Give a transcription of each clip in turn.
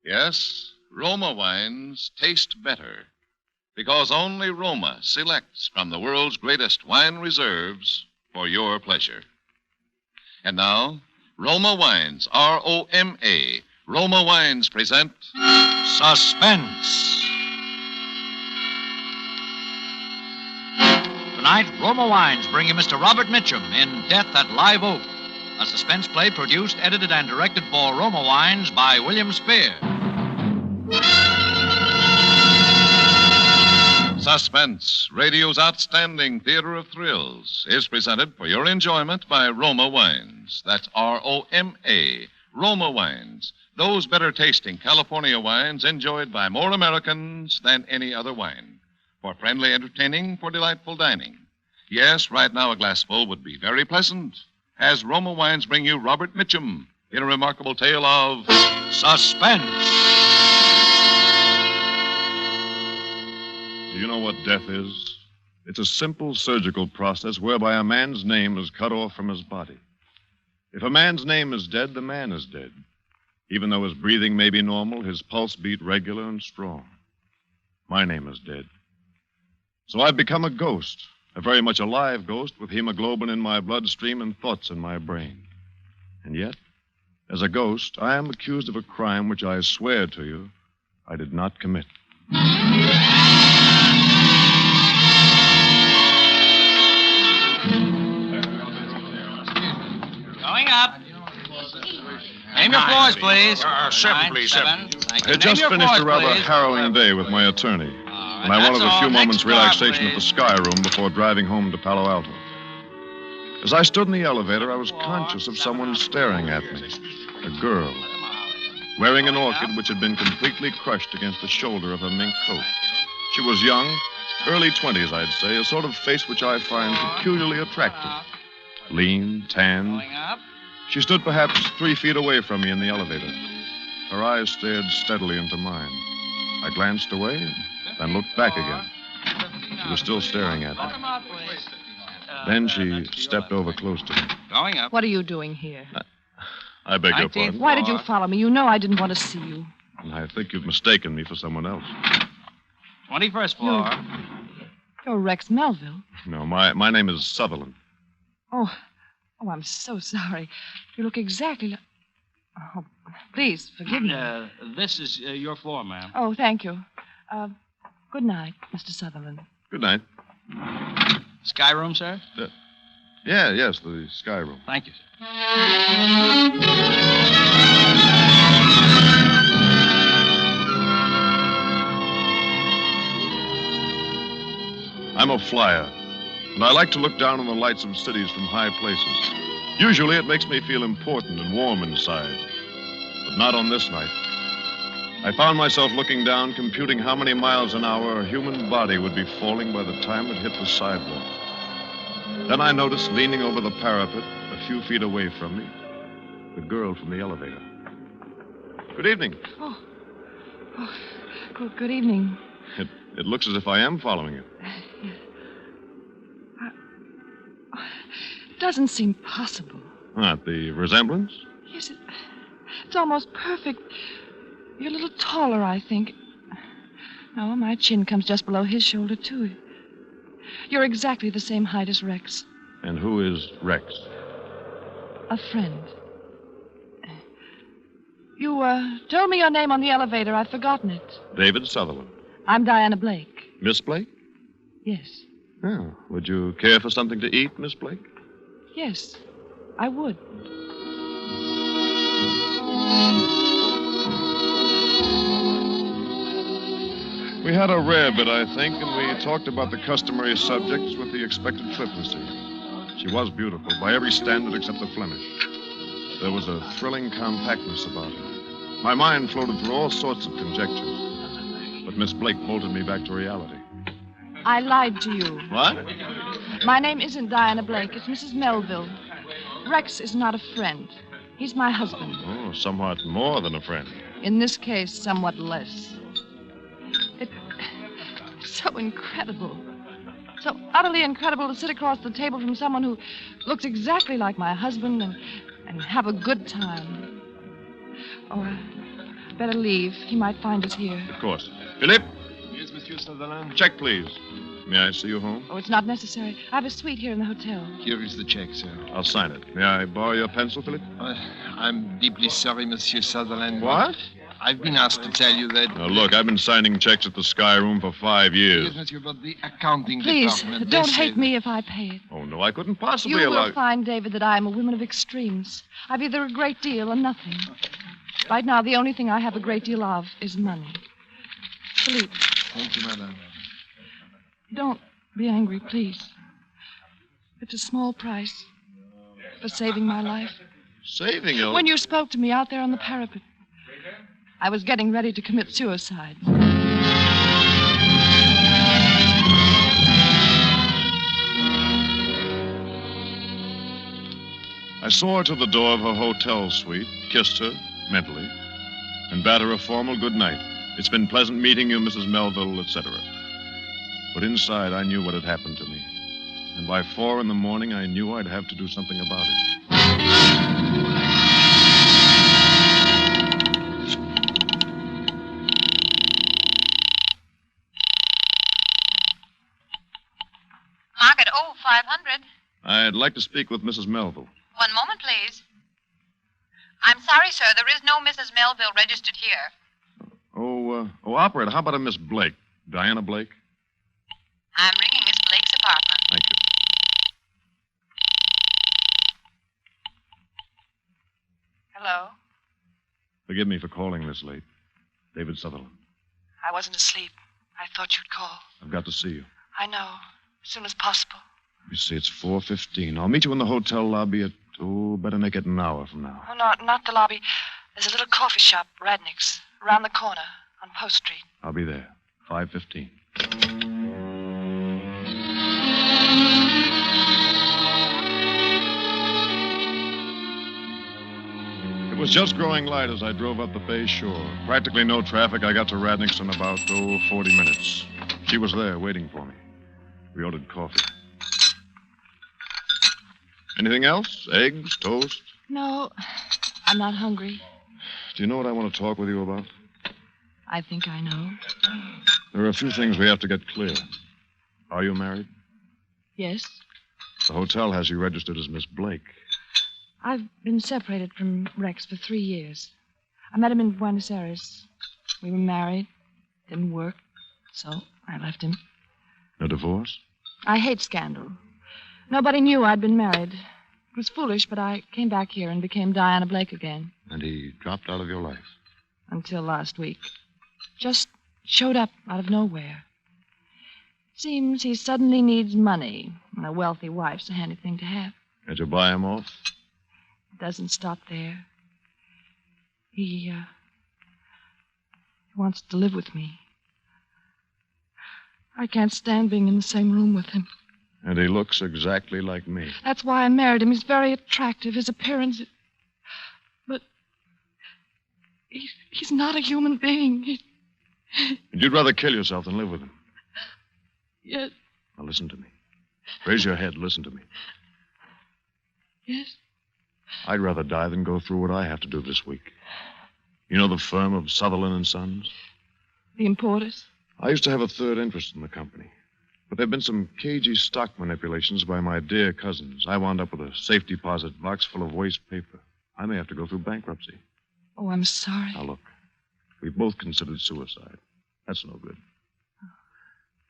Yes, Roma wines taste better because only Roma selects from the world's greatest wine reserves for your pleasure. And now, Roma Wines, R-O-M-A, Roma Wines present Suspense. Tonight, Roma Wines bring you Mr. Robert Mitchum in Death at Live Oak, a suspense play produced, edited, and directed for Roma Wines by William Spear. Suspense, radio's outstanding theater of thrills, is presented for your enjoyment by Roma Wines. That's R-O-M-A, Roma Wines. Those better-tasting California wines enjoyed by more Americans than any other wine. For friendly entertaining, for delightful dining. Yes, right now a glassful would be very pleasant. As Roma Wines bring you Robert Mitchum in a remarkable tale of Suspense. Do you know what death is? It's a simple surgical process whereby a man's name is cut off from his body. If a man's name is dead, the man is dead. Even though his breathing may be normal, his pulse beat regular and strong. My name is dead. So I've become a ghost, a very much alive ghost with hemoglobin in my bloodstream and thoughts in my brain. And yet, as a ghost, I am accused of a crime which I swear to you I did not commit. Going up. Name your floors, please. Seven, please, seven. Thank I you. had just Name your finished floors, a rather please. harrowing day with my attorney. And I wanted a few moments relaxation at the Sky Room before driving home to Palo Alto. As I stood in the elevator, I was conscious of someone staring at me. A girl, wearing an orchid which had been completely crushed against the shoulder of her mink coat. She was young, early 20s, I'd say, a sort of face which I find peculiarly attractive. Lean, tanned. Going up. She stood perhaps 3 feet away from me in the elevator. Her eyes stared steadily into mine. I glanced away, then looked back again. She was still staring at me. Then she stepped over close to me. Going up. What are you doing here? I beg your 19th. pardon. Why did you follow me? You know I didn't want to see you. I think you've mistaken me for someone else. 21st floor. You're Rex Melville. No, my name is Sutherland. Oh, I'm so sorry. You look exactly like... Oh, please, forgive me. This is your floor, ma'am. Oh, thank you. Good night, Mr. Sutherland. Good night. Sky room, sir? Yes, the Sky Room. Thank you, sir. I'm a flyer, and I like to look down on the lights of cities from high places. Usually it makes me feel important and warm inside, but not on this night. I found myself looking down, computing how many miles an hour a human body would be falling by the time it hit the sidewalk. Then I noticed, leaning over the parapet, a few feet away from me, the girl from the elevator. Good evening. Good evening. It looks as if I am following you. It doesn't seem possible. What, the resemblance? Yes, it's almost perfect. You're a little taller, I think. No, my chin comes just below his shoulder, too. You're exactly the same height as Rex. And who is Rex? A friend. You told me your name on the elevator. I've forgotten it. David Sutherland. I'm Diana Blake. Miss Blake? Yes. Oh, would you care for something to eat, Miss Blake? Yes, I would. We had a rare bit, I think, and we talked about the customary subjects with the expected flippancy. She was beautiful, by every standard except the Flemish. There was a thrilling compactness about her. My mind floated through all sorts of conjectures, but Miss Blake bolted me back to reality. I lied to you. What? My name isn't Diana Blake. It's Mrs. Melville. Rex is not a friend. He's my husband. Oh, somewhat more than a friend. In this case, somewhat less. It's so incredible. So utterly incredible to sit across the table from someone who looks exactly like my husband and have a good time. Oh, better leave. He might find us here. Of course. Philippe, Yes, Monsieur Sutherland. check, please. May I see you home? Oh, it's not necessary. I have a suite here in the hotel. Here is the check, sir. I'll sign it. May I borrow your pencil, Philippe? I'm deeply sorry, Monsieur Sutherland. What? I've been asked to tell you that... Now, look, I've been signing checks at the Sky Room for 5 years. Yes, Monsieur, but the accounting Please, department... don't they hate say- me if I pay it. Oh, no, I couldn't possibly You allow... will find, David, that I am a woman of extremes. I've either a great deal or nothing. Right now, the only thing I have a great deal of is money. Philippe, Thank you, madame. don't be angry, please. It's a small price for saving my life. Saving you? When you spoke to me out there on the parapet, I was getting ready to commit suicide. I saw her to the door of her hotel suite, kissed her, mentally, and bade her a formal good night. It's been pleasant meeting you, Mrs. Melville, etc. But inside, I knew what had happened to me. And by 4 a.m, I knew I'd have to do something about it. Market 500. I'd like to speak with Mrs. Melville. One moment, please. I'm sorry, sir. There is no Mrs. Melville registered here. Operator, how about a Miss Blake? Diana Blake? I'm ringing Miss Blake's apartment. Thank you. Hello? Forgive me for calling this late. David Sutherland. I wasn't asleep. I thought you'd call. I've got to see you. I know. As soon as possible. You see, it's 4:15. I'll meet you in the hotel lobby at, better make it an hour from now. Oh, no, not the lobby. There's a little coffee shop, Radnick's, around the corner on Post Street. I'll be there. 5:15. It was just growing light as I drove up the bay shore. Practically no traffic. I got to Radnick's in about, 40 minutes. She was there waiting for me. We ordered coffee. Anything else? Eggs, toast? No, I'm not hungry. Do you know what I want to talk with you about? I think I know. There are a few things we have to get clear. Are you married? Yes. The hotel has you registered as Miss Blake. I've been separated from Rex for 3 years. I met him in Buenos Aires. We were married. Didn't work. So I left him. No divorce? I hate scandal. Nobody knew I'd been married. It was foolish, but I came back here and became Diana Blake again. And he dropped out of your life. Until last week. Just showed up out of nowhere. Seems he suddenly needs money, and a wealthy wife's a handy thing to have. Had you buy him off? It doesn't stop there. He wants to live with me. I can't stand being in the same room with him. And he looks exactly like me. That's why I married him. He's very attractive. His appearance... But he's not a human being. And you'd rather kill yourself than live with him. Yes. Now listen to me. Raise your head. Listen to me. Yes. I'd rather die than go through what I have to do this week. You know the firm of Sutherland and Sons? The importers? I used to have a third interest in the company. But there have been some cagey stock manipulations by my dear cousins. I wound up with a safe deposit box full of waste paper. I may have to go through bankruptcy. Oh, I'm sorry. Now, look. We both considered suicide. That's no good.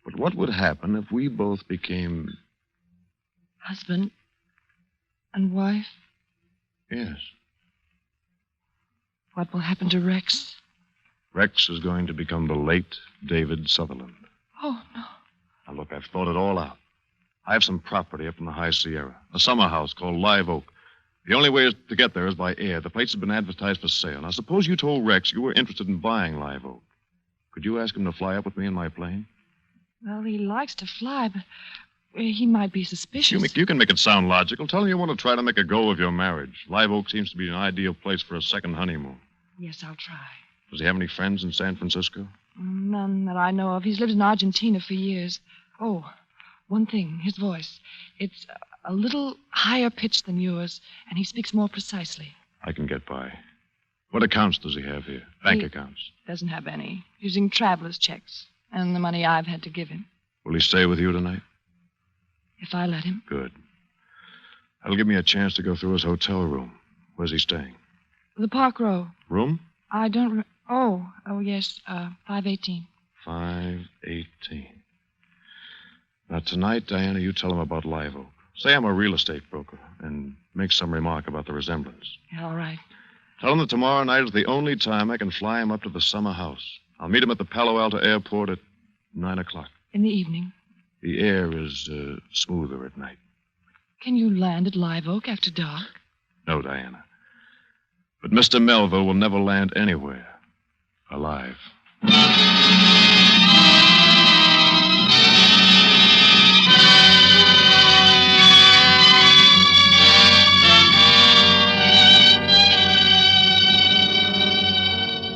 But what would happen if we both became... Husband and wife? Yes. What will happen to Rex? Rex is going to become the late David Sutherland. Oh, no. Now, look, I've thought it all out. I have some property up in the High Sierra, a summer house called Live Oak. The only way to get there is by air. The place has been advertised for sale. Now, suppose you told Rex you were interested in buying Live Oak. Could you ask him to fly up with me in my plane? Well, he likes to fly, but he might be suspicious. You can make it sound logical. Tell him you want to try to make a go of your marriage. Live Oak seems to be an ideal place for a second honeymoon. Yes, I'll try. Does he have any friends in San Francisco? None that I know of. He's lived in Argentina for years. Oh, one thing, his voice. It's a little higher pitched than yours, and he speaks more precisely. I can get by. What accounts does he have here? Bank He- accounts. Doesn't have any. Using traveler's checks and the money I've had to give him. Will he stay with you tonight? If I let him. Good. That'll give me a chance to go through his hotel room. Where's he staying? The Park Row. Room? I don't... Oh, yes, 518. 518. Now, tonight, Diana, you tell him about Live Oak. Say I'm a real estate broker and make some remark about the resemblance. Yeah, all right. Tell him that tomorrow night is the only time I can fly him up to the summer house. I'll meet him at the Palo Alto airport at 9 o'clock. In the evening. The air is smoother at night. Can you land at Live Oak after dark? No, Diana. But Mr. Melville will never land anywhere alive.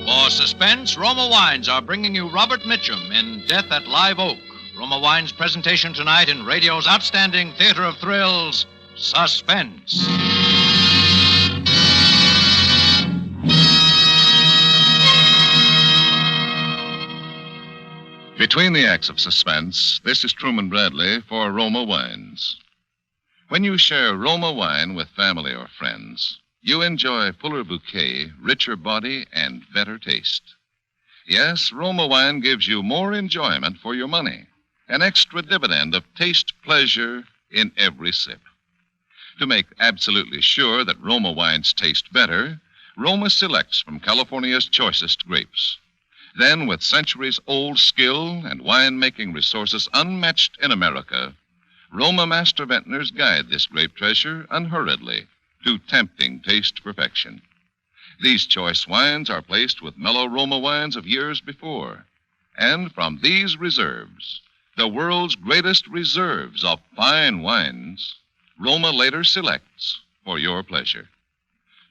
For suspense, Roma Wines are bringing you Robert Mitchum in Death at Live Oak. Roma Wines' presentation tonight in radio's outstanding theater of thrills, Suspense. Between the acts of suspense, this is Truman Bradley for Roma Wines. When you share Roma wine with family or friends, you enjoy fuller bouquet, richer body, and better taste. Yes, Roma wine gives you more enjoyment for your money, an extra dividend of taste pleasure in every sip. To make absolutely sure that Roma wines taste better, Roma selects from California's choicest grapes. Then, with centuries-old skill and wine-making resources unmatched in America, Roma master vintners guide this grape treasure unhurriedly to tempting taste perfection. These choice wines are placed with mellow Roma wines of years before. And from these reserves, the world's greatest reserves of fine wines, Roma later selects for your pleasure.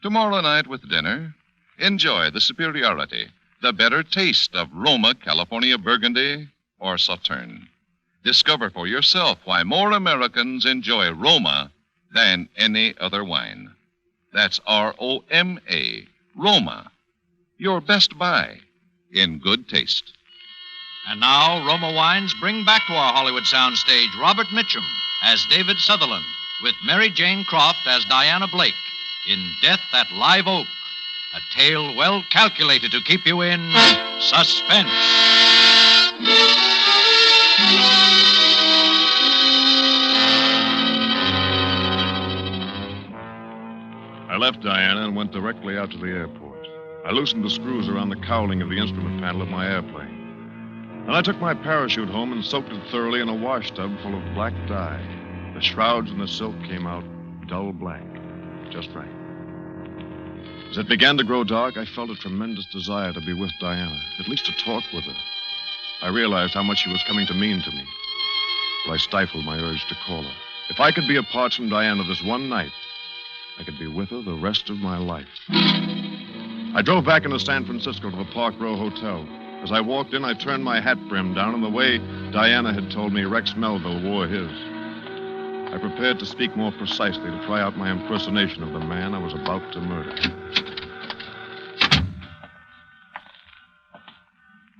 Tomorrow night with dinner, enjoy the superiority, the better taste of Roma California Burgundy or Sauterne. Discover for yourself why more Americans enjoy Roma than any other wine. That's R-O-M-A, Roma. Your best buy in good taste. And now, Roma Wines bring back to our Hollywood soundstage Robert Mitchum as David Sutherland, with Mary Jane Croft as Diana Blake in Death at Live Oak, a tale well calculated to keep you in suspense. I left Diana and went directly out to the airport. I loosened the screws around the cowling of the instrument panel of my airplane. And I took my parachute home and soaked it thoroughly in a wash tub full of black dye. The shrouds and the silk came out dull black, just right. As it began to grow dark, I felt a tremendous desire to be with Diana, at least to talk with her. I realized how much she was coming to mean to me, but I stifled my urge to call her. If I could be apart from Diana this one night, I could be with her the rest of my life. I drove back into San Francisco to the Park Row Hotel. As I walked in, I turned my hat brim down in the way Diana had told me Rex Melville wore his. I prepared to speak more precisely to try out my impersonation of the man I was about to murder.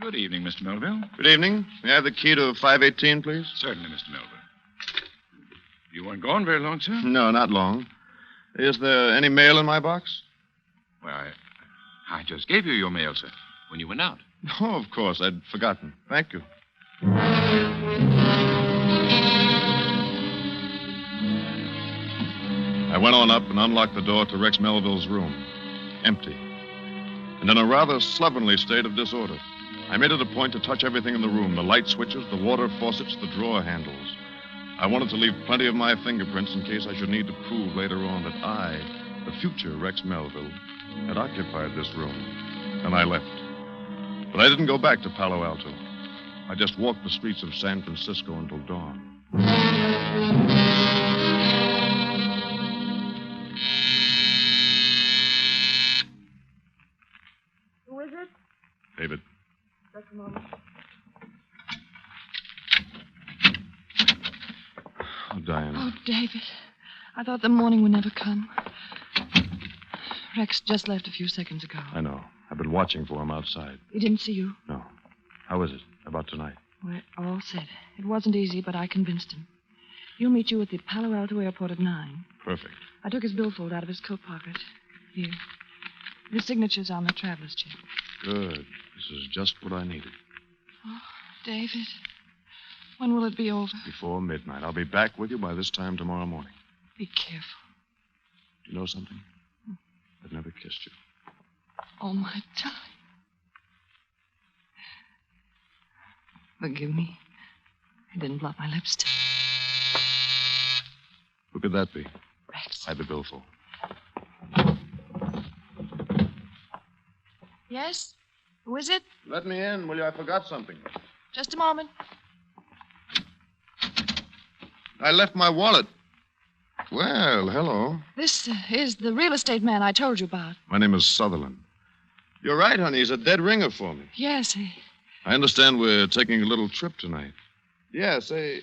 Good evening, Mr. Melville. Good evening. May I have the key to 518, please? Certainly, Mr. Melville. You weren't gone very long, sir? No, not long. Is there any mail in my box? Well, I just gave you your mail, sir, when you went out. Oh, of course. I'd forgotten. Thank you. I went on up and unlocked the door to Rex Melville's room. Empty. And in a rather slovenly state of disorder. I made it a point to touch everything in the room, the light switches, the water faucets, the drawer handles. I wanted to leave plenty of my fingerprints in case I should need to prove later on that I, the future Rex Melville, had occupied this room. And I left. But I didn't go back to Palo Alto. I just walked the streets of San Francisco until dawn. Who is it? David. Just a moment. Oh, Diana. Oh, David. I thought the morning would never come. Rex just left a few seconds ago. I know. I've been watching for him outside. He didn't see you? No. How is it about tonight? We're all set. It wasn't easy, but I convinced him. He'll meet you at the Palo Alto airport at 9. Perfect. I took his billfold out of his coat pocket. Here. His signature's on the traveler's check. Good. This is just what I needed. Oh, David. When will it be over? Before midnight. I'll be back with you by this time tomorrow morning. Be careful. Do you know something? I've never kissed you. Oh, my darling. Forgive me. I didn't blot my lips. Who could that be? Rex. Hide the billfold. Yes? Who is it? Let me in, will you? I forgot something. Just a moment. I left my wallet. Well, hello. This is the real estate man I told you about. My name is Sutherland. You're right, honey. He's a dead ringer for me. Yes, I understand we're taking a little trip tonight. Yeah, say,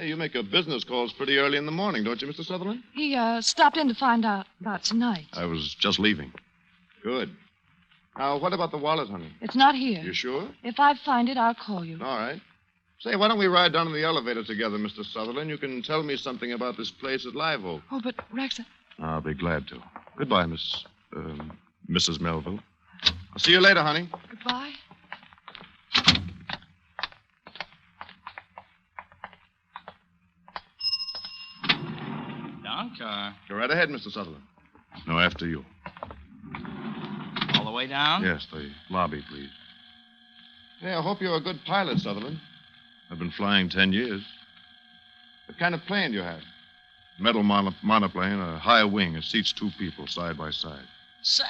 you make your business calls pretty early in the morning, don't you, Mr. Sutherland? he stopped in to find out about tonight. I was just leaving. Good. Now, what about the wallet, honey? It's not here. You sure? If I find it, I'll call you. All right. Say, why don't we ride down in the elevator together, Mr. Sutherland? You can tell me something about this place at Live Oak. Oh, but Rex... I'll be glad to. Goodbye, Mrs. Melville. I'll see you later, honey. Goodbye. Down car. Go right ahead, Mr. Sutherland. No, after you. All the way down? Yes, the lobby, please. Hey, I hope you're a good pilot, Sutherland. I've been flying 10 years. What kind of plane do you have? Metal monoplane, a high wing. It seats 2 people side by side. Say,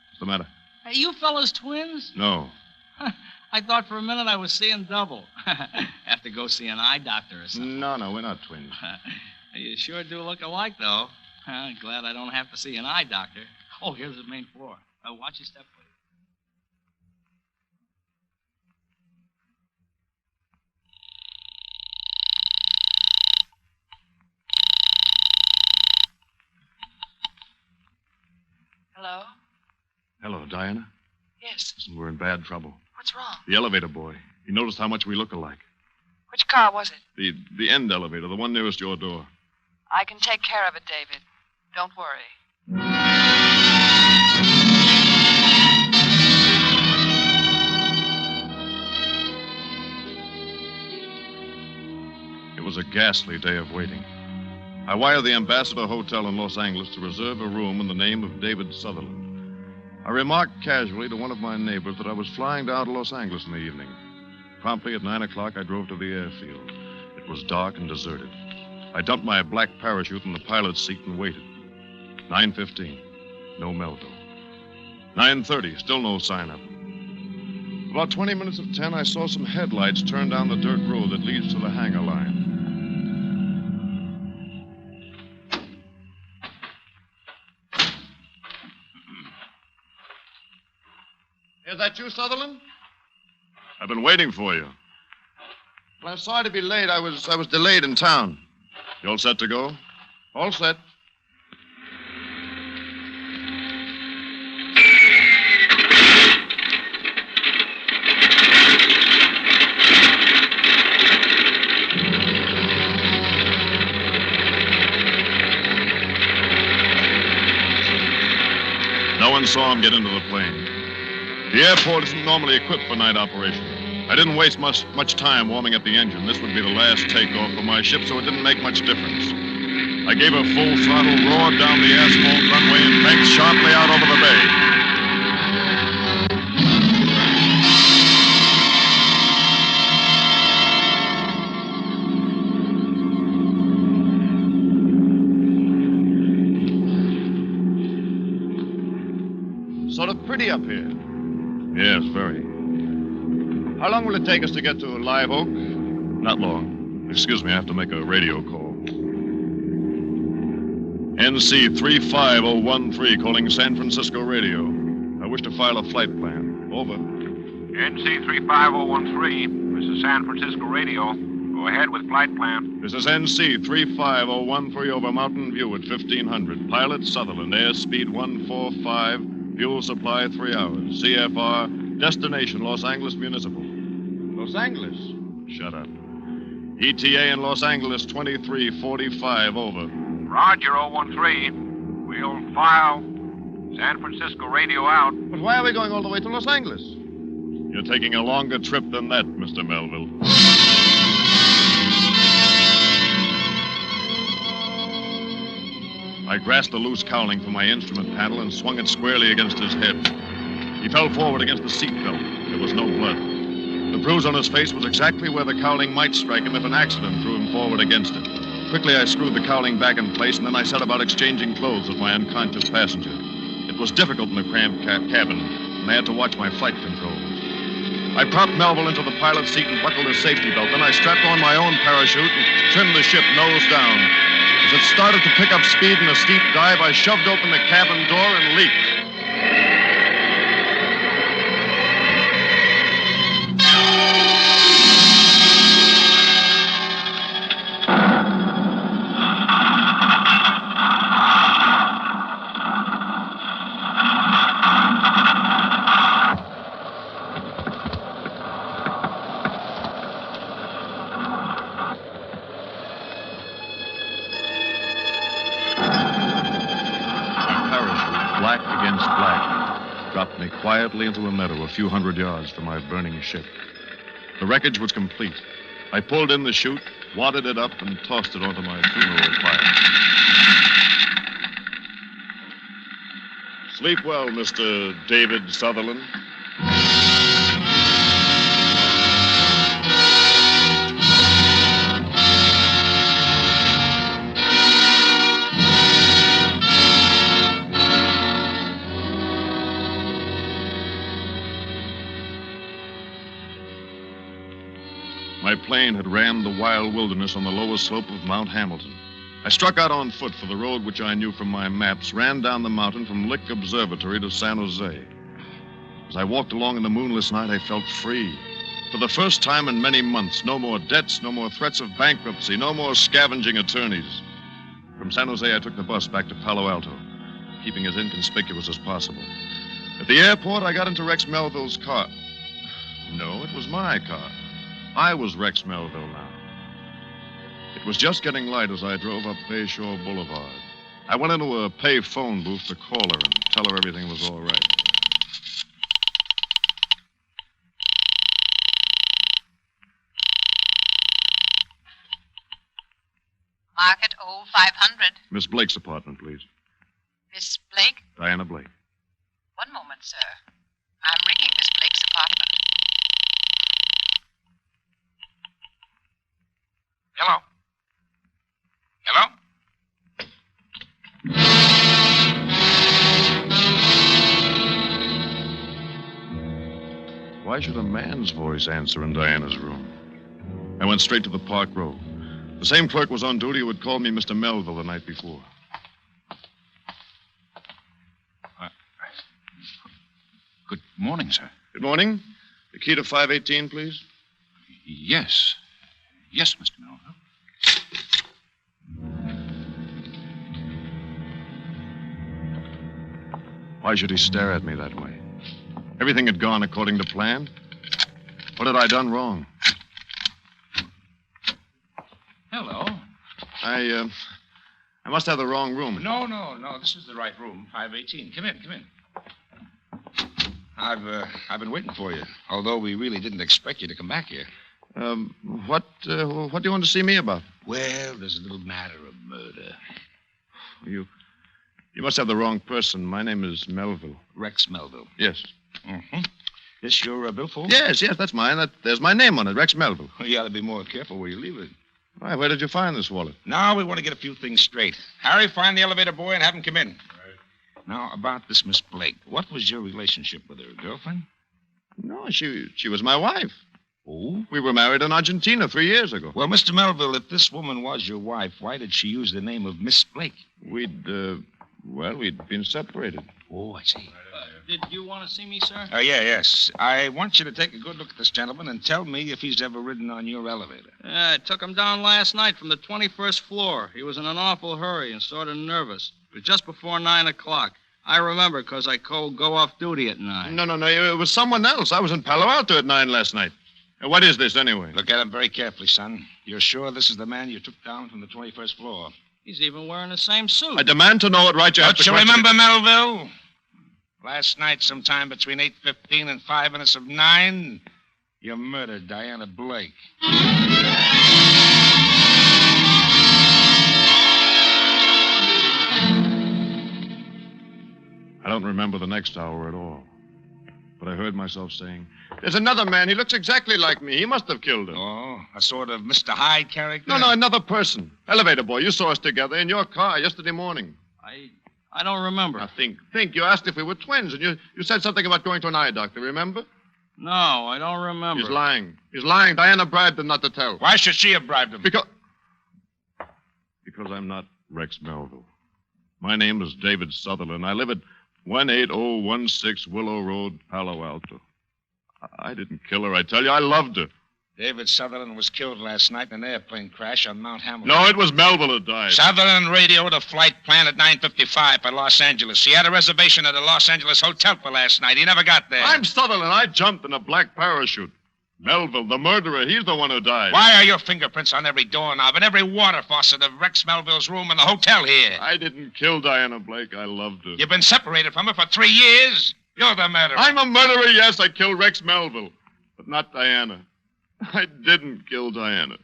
What's the matter? are you fellas twins? No. I thought for a minute I was seeing double. Have to go see an eye doctor or something. No, we're not twins. You sure do look alike, though. Glad I don't have to see an eye doctor. Oh, here's the main floor. Watch your step, please. Hello? Hello, Diana. Yes. Listen, we're in bad trouble. What's wrong? The elevator boy. He noticed how much we look alike. Which car was it? The end elevator, the one nearest your door. I can take care of it, David. Don't worry. It was a ghastly day of waiting. I wired the Ambassador Hotel in Los Angeles to reserve a room in the name of David Sutherland. I remarked casually to one of my neighbors that I was flying down to Los Angeles in the evening. Promptly at 9 o'clock, I drove to the airfield. It was dark and deserted. I dumped my black parachute in the pilot's seat and waited. 9:15, no Melville. 9:30, still no sign of him. About 20 minutes of 10, I saw some headlights turn down the dirt road that leads to the hangar line. Is that you, Sutherland? I've been waiting for you. Well, I'm sorry to be late. I was delayed in town. You all set to go? All set. No one saw him get into the plane. The airport isn't normally equipped for night operation. I didn't waste much time warming up the engine. This would be the last takeoff for my ship, so it didn't make much difference. I gave a full throttle, roared down the asphalt runway, and banked sharply out over the bay. Sort of pretty up here. Yes, very. How long will it take us to get to Live Oak? Not long. Excuse me, I have to make a radio call. NC 35013 calling San Francisco radio. I wish to file a flight plan. Over. NC 35013, this is San Francisco Radio. Go ahead with flight plan. This is NC 35013 over Mountain View at 1500. Pilot Sutherland, airspeed 145, fuel supply 3 hours. CFR, destination Los Angeles Municipal. Los Angeles? Shut up. ETA in Los Angeles 2345, over. Roger, 013. We'll file. San Francisco radio out. But why are we going all the way to Los Angeles? You're taking a longer trip than that, Mr. Melville. I grasped the loose cowling from my instrument panel and swung it squarely against his head. He fell forward against the seat belt. There was no blood. The bruise on his face was exactly where the cowling might strike him if an accident threw him forward against it. Quickly, I screwed the cowling back in place, and then I set about exchanging clothes with my unconscious passenger. It was difficult in the cramped cabin, and I had to watch my flight controls. I propped Melville into the pilot's seat and buckled his safety belt. Then I strapped on my own parachute and trimmed the ship nose down. As it started to pick up speed in a steep dive, I shoved open the cabin door and leaped. Quietly into a meadow a few hundred yards from my burning ship. The wreckage was complete. I pulled in the chute, wadded it up, and tossed it onto my funeral pyre. Sleep well, Mr. David Sutherland. My plane had rammed the wild wilderness on the lower slope of Mount Hamilton. I struck out on foot for the road which I knew from my maps, ran down the mountain from Lick Observatory to San Jose. As I walked along in the moonless night, I felt free. For the first time in many months, no more debts, no more threats of bankruptcy, no more scavenging attorneys. From San Jose, I took the bus back to Palo Alto, keeping as inconspicuous as possible. At the airport, I got into Rex Melville's car. No, it was my car. I was Rex Melville now. It was just getting light as I drove up Bayshore Boulevard. I went into a pay phone booth to call her and tell her everything was all right. Market 0500. Miss Blake's apartment, please. Miss Blake? Diana Blake. One moment, sir. I'm ringing Miss Blake's apartment. Hello? Hello? Why should a man's voice answer in Diana's room? I went straight to the Park Row. The same clerk was on duty who had called me Mr. Melville the night before. Good morning, sir. Good morning. The key to 518, please. Yes. Yes, Mr. Melville. Why should he stare at me that way? Everything had gone according to plan. What had I done wrong? Hello. I must have the wrong room. No. This is the right room, 518. Come in. I've been waiting for you, although we really didn't expect you to come back here. What do you want to see me about? Well, there's a little matter of murder. You must have the wrong person. My name is Melville. Rex Melville. Yes. Mm-hmm. This your billfold? Yes, that's mine. There's my name on it, Rex Melville. Well, you ought to be more careful where you leave it. Why, where did you find this wallet? Now we want to get a few things straight. Harry, find the elevator boy and have him come in. Right. Now, about this Miss Blake. What was your relationship with her? Girlfriend? No, she was my wife. Oh? We were married in Argentina 3 years ago. Well, Mr. Melville, if this woman was your wife, why did she use the name of Miss Blake? We'd been separated. Oh, I see. Did you want to see me, sir? Yes. I want you to take a good look at this gentleman and tell me if he's ever ridden on your elevator. Yeah, I took him down last night from the 21st floor. He was in an awful hurry and sort of nervous. It was just before 9 o'clock. I remember because I go off duty at 9. No. It was someone else. I was in Palo Alto at 9 last night. What is this, anyway? Look at him very carefully, son. You're sure this is the man you took down from the 21st floor? He's even wearing the same suit. I demand to know what right you have to Don't you question remember, Melville? Last night, sometime between 8:15 and 5 minutes of 9, you murdered Diana Blake. I don't remember the next hour at all. But I heard myself saying, "There's another man. He looks exactly like me. He must have killed him." Oh, a sort of Mr. Hyde character? No, another person. Elevator boy, you saw us together in your car yesterday morning. I don't remember. Now, think. You asked if we were twins, and you said something about going to an eye doctor, remember? No, I don't remember. He's lying. Diana bribed him not to tell. Why should she have bribed him? Because I'm not Rex Melville. My name is David Sutherland. I live at 18016 Willow Road, Palo Alto. I didn't kill her, I tell you. I loved her. David Sutherland was killed last night in an airplane crash on Mount Hamilton. No, it was Melville who died. Sutherland radioed a flight plan at 9:55 for Los Angeles. He had a reservation at a Los Angeles hotel for last night. He never got there. I'm Sutherland. I jumped in a black parachute. Melville, the murderer, he's the one who died. Why are your fingerprints on every doorknob and every water faucet of Rex Melville's room in the hotel here? I didn't kill Diana Blake. I loved her. You've been separated from her for 3 years. You're the murderer. I'm a murderer, yes. I killed Rex Melville. But not Diana. I didn't kill Diana.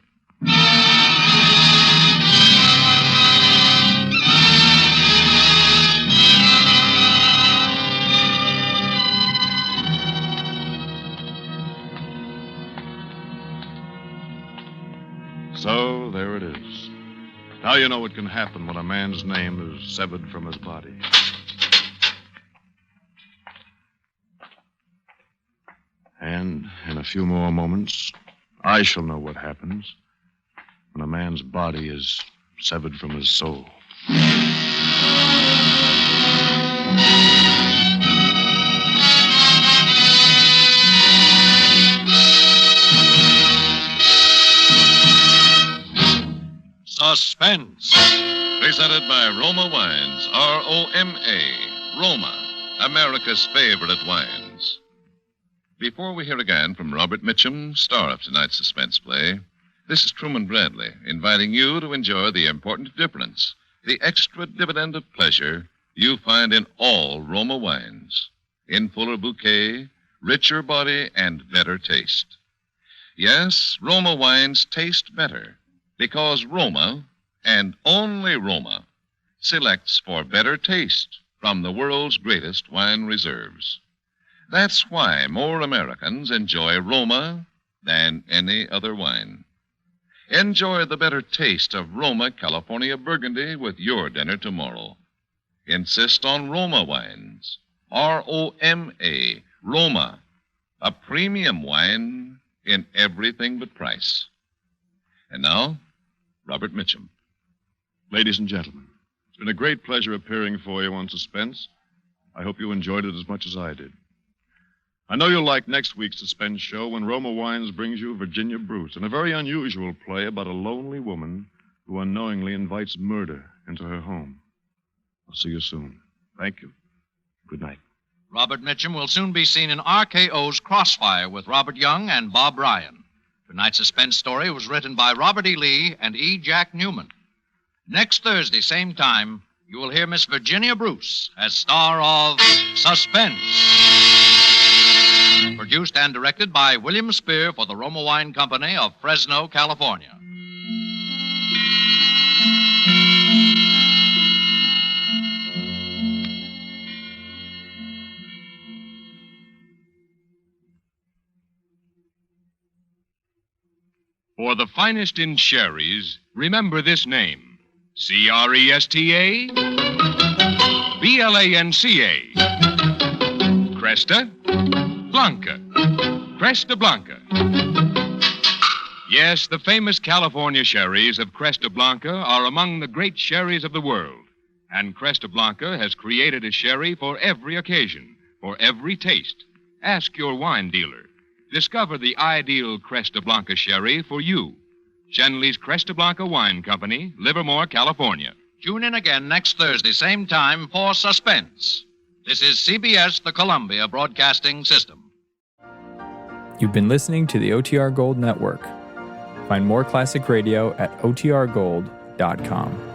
So, there it is. Now you know what can happen when a man's name is severed from his body. And in a few more moments, I shall know what happens when a man's body is severed from his soul. Suspense. Presented by Roma Wines, R-O-M-A, Roma, America's favorite wines. Before we hear again from Robert Mitchum, star of tonight's suspense play, this is Truman Bradley, inviting you to enjoy the important difference, the extra dividend of pleasure you find in all Roma wines. In fuller bouquet, richer body, and better taste. Yes, Roma wines taste better because Roma, and only Roma, selects for better taste from the world's greatest wine reserves. That's why more Americans enjoy Roma than any other wine. Enjoy the better taste of Roma California Burgundy with your dinner tomorrow. Insist on Roma wines. R-O-M-A, Roma, a premium wine in everything but price. And now, Robert Mitchum. Ladies and gentlemen, it's been a great pleasure appearing for you on Suspense. I hope you enjoyed it as much as I did. I know you'll like next week's Suspense show when Roma Wines brings you Virginia Bruce, in a very unusual play about a lonely woman who unknowingly invites murder into her home. I'll see you soon. Thank you. Good night. Robert Mitchum will soon be seen in RKO's Crossfire with Robert Young and Bob Ryan. Tonight's suspense story was written by Robert E. Lee and E. Jack Newman. Next Thursday, same time, you will hear Miss Virginia Bruce as star of Suspense. Produced and directed by William Spear for the Roma Wine Company of Fresno, California. For the finest in sherries, remember this name: C-R-E-S-T-A, B-L-A-N-C-A. Cresta Blanca. Cresta Blanca. Yes, the famous California sherries of Cresta Blanca are among the great sherries of the world. And Cresta Blanca has created a sherry for every occasion, for every taste. Ask your wine dealer. Discover the ideal Cresta Blanca sherry for you. Shenley's Cresta Blanca Wine Company, Livermore, California. Tune in again next Thursday, same time, for Suspense. This is CBS, the Columbia Broadcasting System. You've been listening to the OTR Gold Network. Find more classic radio at otrgold.com.